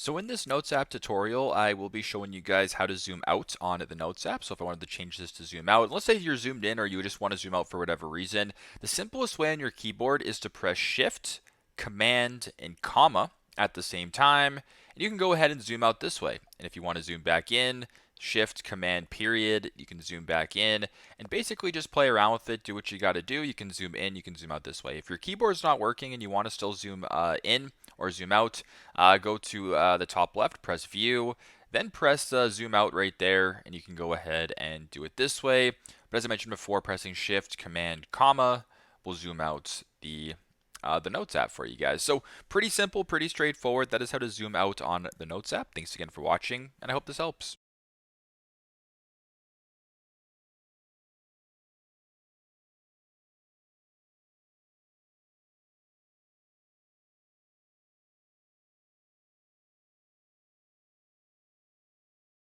So in this Notes app tutorial, I will be showing you guys how to zoom out on the Notes app. So if I wanted to change this to zoom out, let's say you're zoomed in or you just want to zoom out for whatever reason, the simplest way on your keyboard is to press Shift, Command, and comma at the same time. And you can go ahead and zoom out this way. And if you want to zoom back in, Shift, Command, period, you can zoom back in and basically just play around with it, do what you got to do. You can zoom in, you can zoom out this way. If your keyboard's not working and you want to still zoom in or zoom out, go to the top left, press View, then press Zoom Out right there, and you can go ahead and do it this way. But as I mentioned before, pressing Shift, Command, comma will zoom out the Notes app for you guys. So pretty simple, pretty straightforward. That is how to zoom out on the Notes app. Thanks again for watching, and I hope this helps.